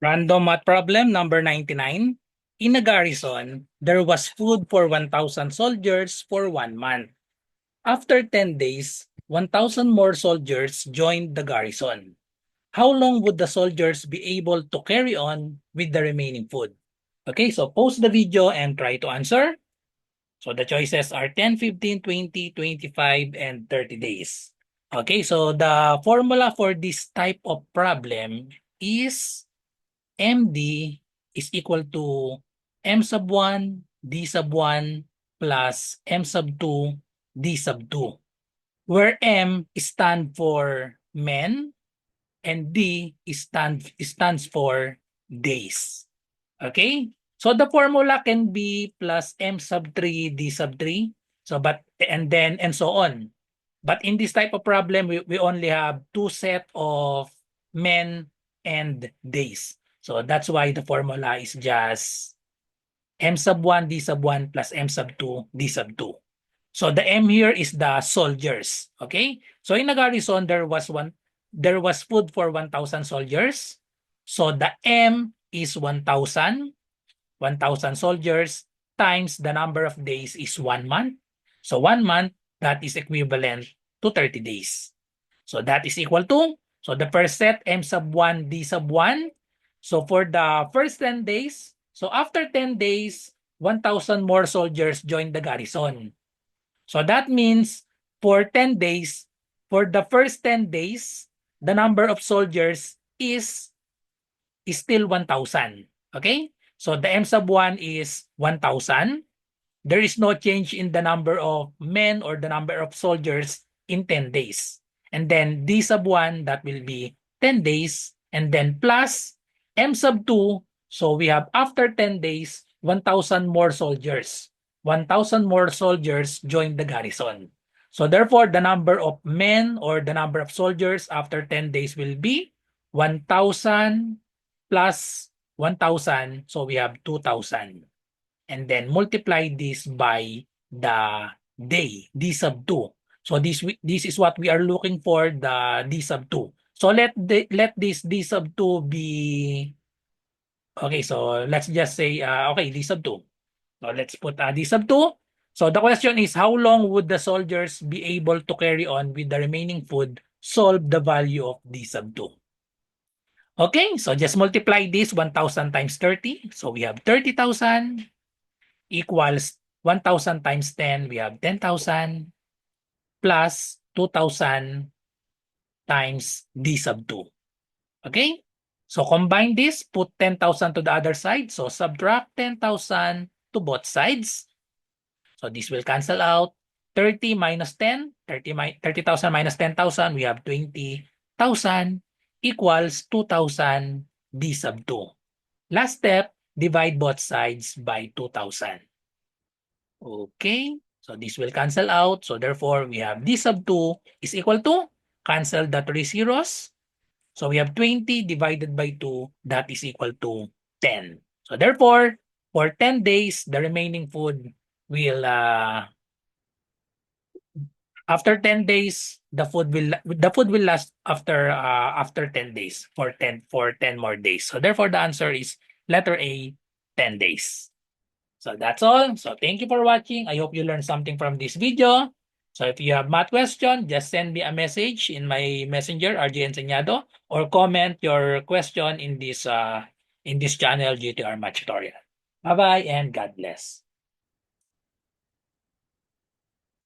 Random math problem number 99. In a garrison, there was food for 1,000 soldiers for 1 month. After 10 days, 1,000 more soldiers joined the garrison. How long would the soldiers be able to carry on with the remaining food? Okay, so pause the video and try to answer. So the choices are 10, 15, 20, 25, and 30 days. Okay, so the formula for this type of problem is MD is equal to M sub 1, D sub 1 plus M sub 2, D sub 2. Where M stands for men and D stands for days. Okay? So the formula can be plus M sub 3, D sub 3. So and then and so on. But in this type of problem, we only have two set of men and days. So that's why the formula is just M sub 1, D sub 1 plus M sub 2, D sub 2. So the M here is the soldiers. Okay? So in a garrison, there was food for 1,000 soldiers. So the M is 1,000. 1,000 soldiers times the number of days is 1 month. So 1 month, that is equivalent to 30 days. So that is equal to, so the first set, M sub 1, D sub 1. So for the first 10 days, so after 10 days, 1,000 more soldiers joined the garrison. So that means for 10 days, for the first 10 days, the number of soldiers is still 1,000. Okay? So the M sub 1 is 1,000. There is no change in the number of men or the number of soldiers in 10 days. And then D sub 1, that will be 10 days. And then plus M sub 2, so we have after 10 days, 1,000 more soldiers. 1,000 more soldiers joined the garrison. So therefore, the number of men or the number of soldiers after 10 days will be 1,000 plus 1,000. So we have 2,000. And then multiply this by the day, D sub 2. So this is what we are looking for, the D sub 2. So let this D sub 2 be, okay, so let's just say, okay, D sub 2. So let's put D sub 2. So the question is, how long would the soldiers be able to carry on with the remaining food? Solve the value of D sub 2. Okay, so just multiply this 1,000 times 30. So we have 30,000 equals 1,000 times 10, we have 10,000 plus 2,000 times D sub 2. Okay? So combine this, put 10,000 to the other side. So subtract 10,000 to both sides. So this will cancel out. 30 minus 10, 30,000 minus 10,000, we have 20,000 equals 2,000 D sub 2. Last step, divide both sides by 2,000. Okay, so this will cancel out. So therefore, we have D sub 2 is equal to, cancel the 3 zeros. So we have 20 divided by 2, that is equal to 10. So therefore, for 10 days, the remaining food will, after 10 days, the food will last after 10 days for 10 more days. So therefore, the answer is letter A, 10 days. So that's all. So thank you for watching. I hope you learned something from this video. So if you have math question, just send me a message in my messenger, RJ Enseñado, or comment your question in this channel, GTR Math Tutorial. Bye-bye and God bless.